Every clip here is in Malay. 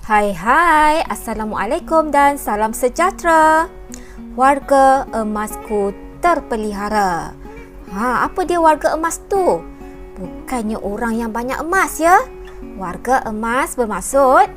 Hai, Assalamualaikum dan salam sejahtera. Warga emasku terpelihara. Apa dia warga emas tu? Bukannya orang yang banyak emas ya? Warga emas bermaksud,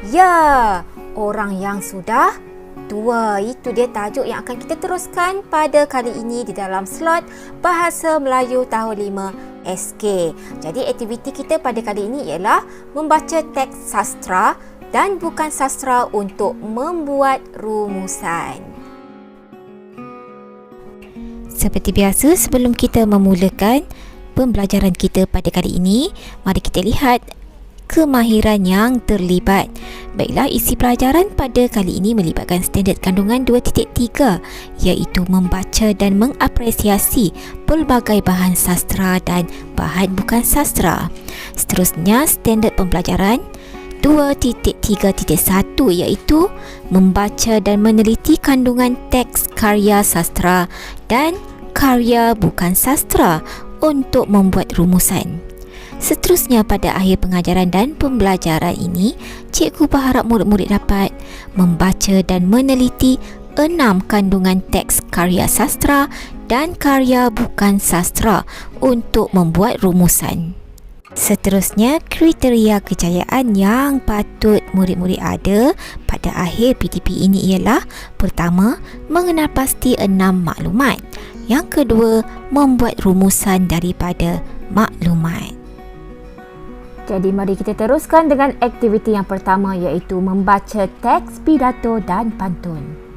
ya, orang yang sudah tua. Itu dia tajuk yang akan kita teruskan pada kali ini di dalam slot Bahasa Melayu Tahun 5 SK. Jadi aktiviti kita pada kali ini ialah membaca teks sastra dan bukan sastra untuk membuat rumusan. Seperti biasa, sebelum kita memulakan pembelajaran kita pada kali ini, mari kita lihat kemahiran yang terlibat. Baiklah, isi pelajaran pada kali ini melibatkan standard kandungan 2.3, iaitu membaca dan mengapresiasi pelbagai bahan sastra dan bahan bukan sastra. Seterusnya, standard pembelajaran 2.3.1 iaitu membaca dan meneliti kandungan teks karya sastra dan karya bukan sastra untuk membuat rumusan. Seterusnya, pada akhir pengajaran dan pembelajaran ini, cikgu berharap murid-murid dapat membaca dan meneliti 6 kandungan teks karya sastra dan karya bukan sastra untuk membuat rumusan. Seterusnya, kriteria kejayaan yang patut murid-murid ada pada akhir PTP ini ialah: pertama, mengenal pasti 6 maklumat. Yang kedua, membuat rumusan daripada maklumat. Jadi mari kita teruskan dengan aktiviti yang pertama, iaitu membaca teks, pidato dan pantun.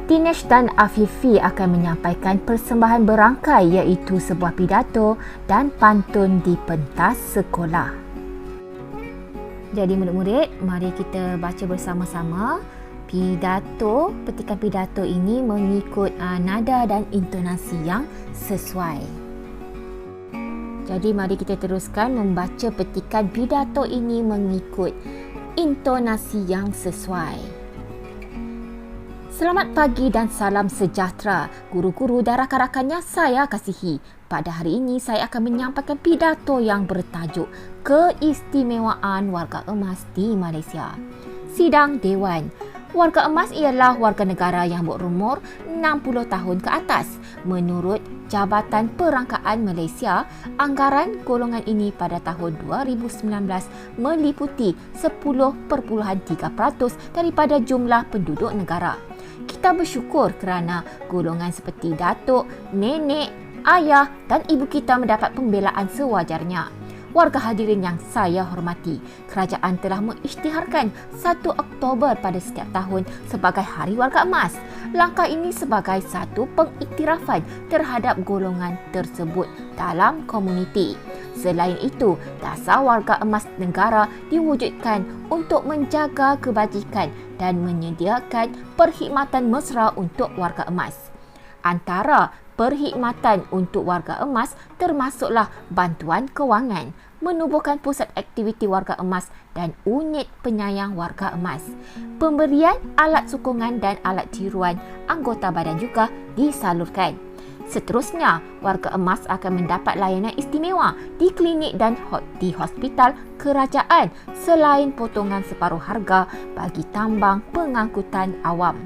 Dinesh dan Afifi akan menyampaikan persembahan berangkai, iaitu sebuah pidato dan pantun di pentas sekolah. Jadi murid-murid, mari kita baca bersama-sama pidato. Petikan pidato ini mengikut nada dan intonasi yang sesuai. Jadi mari kita teruskan membaca petikan pidato ini mengikut intonasi yang sesuai. Selamat pagi dan salam sejahtera. Guru-guru dan rakan-rakannya saya kasihi. Pada hari ini saya akan menyampaikan pidato yang bertajuk Keistimewaan Warga Emas di Malaysia. Sidang Dewan. Warga emas ialah warga negara yang berumur 60 tahun ke atas. Menurut Jabatan Perangkaan Malaysia, anggaran golongan ini pada tahun 2019 meliputi 10.3% daripada jumlah penduduk negara. Kita bersyukur kerana golongan seperti datuk, nenek, ayah dan ibu kita mendapat pembelaan sewajarnya. Warga hadirin yang saya hormati, kerajaan telah mengisytiharkan 1 Oktober pada setiap tahun sebagai Hari Warga Emas. Langkah ini sebagai satu pengiktirafan terhadap golongan tersebut dalam komuniti. Selain itu, dasar warga emas negara diwujudkan untuk menjaga kebajikan dan menyediakan perkhidmatan mesra untuk warga emas. Antara perkhidmatan untuk warga emas termasuklah bantuan kewangan, menubuhkan pusat aktiviti warga emas dan unit penyayang warga emas. Pemberian alat sokongan dan alat tiruan anggota badan juga disalurkan. Seterusnya, warga emas akan mendapat layanan istimewa di klinik dan di hospital kerajaan selain potongan separuh harga bagi tambang pengangkutan awam.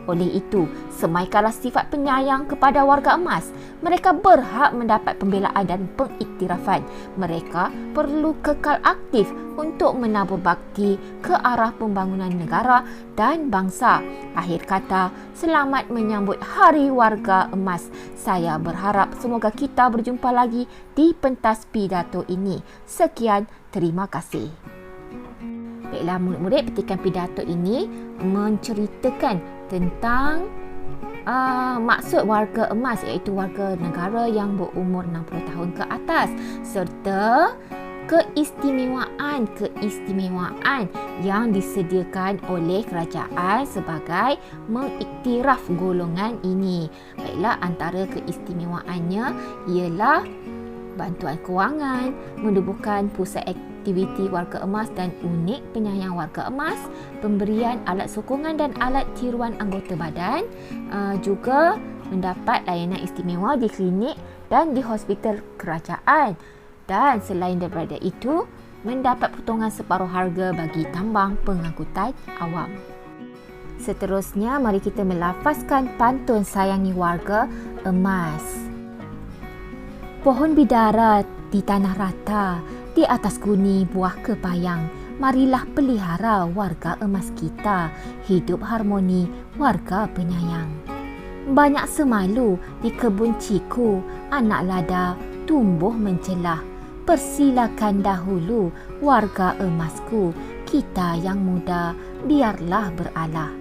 Oleh itu, semaikanlah sifat penyayang kepada warga emas. Mereka berhak mendapat pembelaan dan pengiktirafan. Mereka perlu kekal aktif untuk menabur bakti ke arah pembangunan negara dan bangsa. Akhir kata, selamat menyambut Hari Warga Emas. Saya berharap semoga kita berjumpa lagi di pentas pidato ini. Sekian, terima kasih. Baiklah murid-murid, petikan pidato ini menceritakan tentang maksud warga emas, iaitu warga negara yang berumur 60 tahun ke atas, serta keistimewaan yang disediakan oleh kerajaan sebagai mengiktiraf golongan ini. Baiklah, antara keistimewaannya ialah bantuan kewangan, menubuhkan pusat aktiviti warga emas dan unit penyayang warga emas, pemberian alat sokongan dan alat tiruan anggota badan, juga mendapat layanan istimewa di klinik dan di hospital kerajaan. Dan selain daripada itu, mendapat potongan separuh harga bagi tambang pengangkutan awam. Seterusnya, mari kita melafazkan pantun sayangi warga emas. Pohon bidara di tanah rata, di atas guni buah kepayang. Marilah pelihara warga emas kita, hidup harmoni warga penyayang. Banyak semalu di kebun ciku, anak lada tumbuh mencelah. Persilakan dahulu warga emasku, kita yang muda biarlah beralah.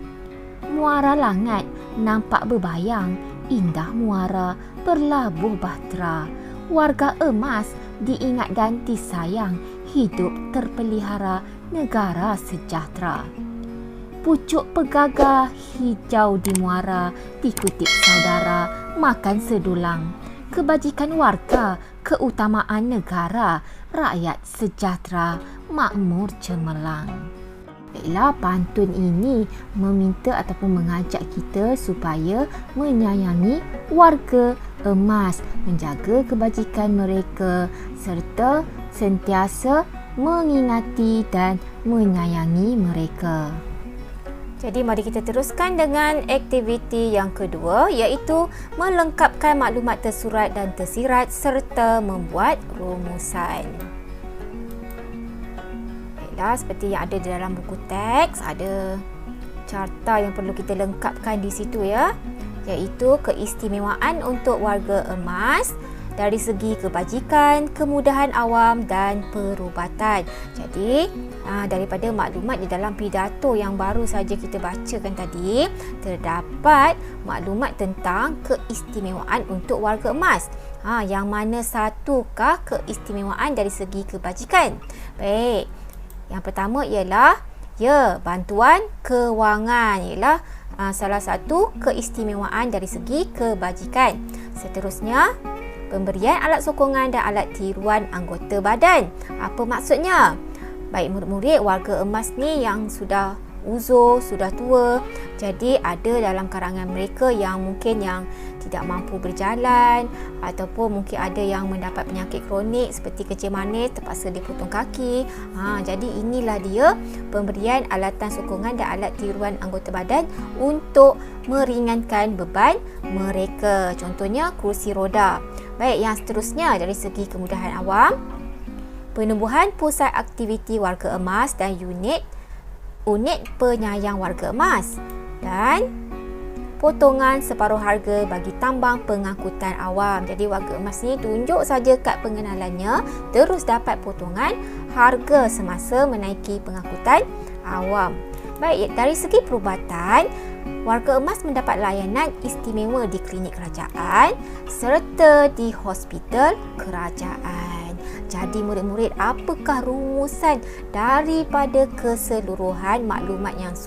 Muara langat nampak berbayang, indah muara berlabuh bahtera. Warga emas diingat dan disayang, hidup terpelihara negara sejahtera. Pucuk pegaga hijau di muara, dikutip saudara makan sedulang. Kebajikan warga, keutamaan negara, rakyat sejahtera, makmur cemerlang. Baiklah, pantun ini meminta ataupun mengajak kita supaya menyayangi warga emas, menjaga kebajikan mereka serta sentiasa mengingati dan menyayangi mereka. Jadi mari kita teruskan dengan aktiviti yang kedua, iaitu melengkapkan maklumat tersurat dan tersirat serta membuat rumusan. Baiklah, seperti yang ada di dalam buku teks, ada carta yang perlu kita lengkapkan di situ ya, iaitu keistimewaan untuk warga emas dari segi kebajikan, kemudahan awam dan perubatan. Jadi, daripada maklumat di dalam pidato yang baru saja kita bacakan tadi, terdapat maklumat tentang keistimewaan untuk warga emas. Yang mana satukah keistimewaan dari segi kebajikan? Baik, yang pertama ialah bantuan kewangan ialah salah satu keistimewaan dari segi kebajikan. Seterusnya, pemberian alat sokongan dan alat tiruan anggota badan. Apa maksudnya? Baik murid-murid, warga emas ni yang sudah uzur, sudah tua, jadi ada dalam kalangan mereka yang mungkin yang tidak mampu berjalan ataupun mungkin ada yang mendapat penyakit kronik seperti kencing manis, terpaksa dipotong kaki. Jadi inilah dia pemberian alatan sokongan dan alat tiruan anggota badan untuk meringankan beban mereka. Contohnya kursi roda. Baik, yang seterusnya dari segi kemudahan awam, penubuhan pusat aktiviti warga emas dan unit penyayang warga emas, dan potongan separuh harga bagi tambang pengangkutan awam. Jadi warga emas ni tunjuk saja kad pengenalannya, terus dapat potongan harga semasa menaiki pengangkutan awam. Baik, dari segi perubatan, warga emas mendapat layanan istimewa di klinik kerajaan serta di hospital kerajaan. Jadi murid-murid, apakah rumusan daripada keseluruhan maklumat yang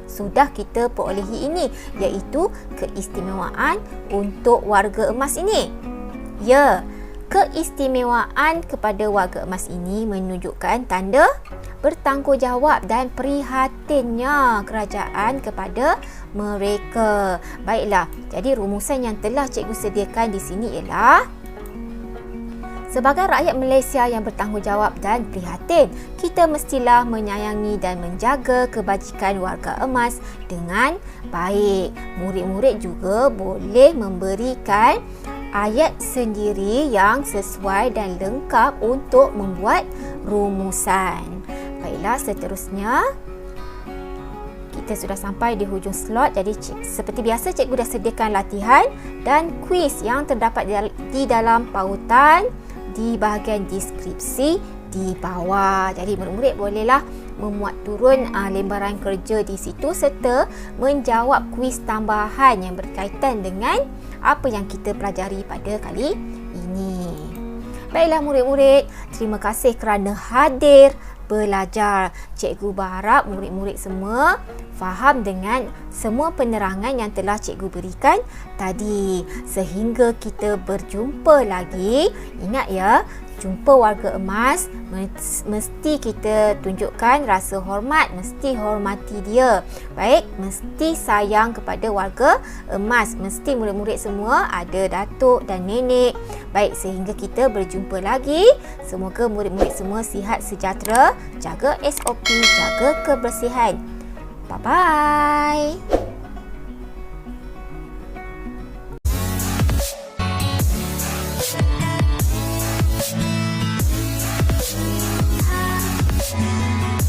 sudah kita perolehi ini, iaitu keistimewaan untuk warga emas ini? Keistimewaan kepada warga emas ini menunjukkan tanda bertanggungjawab dan prihatinnya kerajaan kepada mereka. Baiklah, jadi rumusan yang telah cikgu sediakan di sini ialah: sebagai rakyat Malaysia yang bertanggungjawab dan prihatin, kita mestilah menyayangi dan menjaga kebajikan warga emas dengan baik. Murid-murid juga boleh memberikan ayat sendiri yang sesuai dan lengkap untuk membuat rumusan. Baiklah, seterusnya kita sudah sampai di hujung slot. Jadi seperti biasa, cikgu dah sediakan latihan dan kuis yang terdapat di dalam pautan di bahagian deskripsi di bawah. Jadi murid-murid bolehlah memuat turun lembaran kerja di situ serta menjawab kuis tambahan yang berkaitan dengan apa yang kita pelajari pada kali ini. Baiklah murid-murid, terima kasih kerana hadir belajar. Cikgu berharap murid-murid semua faham dengan semua penerangan yang telah cikgu berikan tadi. Sehingga kita berjumpa lagi. Ingat ya, jumpa warga emas, mesti kita tunjukkan rasa hormat, mesti hormati dia. Baik, mesti sayang kepada warga emas. Mesti murid-murid semua ada datuk dan nenek. Baik, sehingga kita berjumpa lagi. Semoga murid-murid semua sihat sejahtera, jaga SOP, jaga kebersihan. Bye-bye.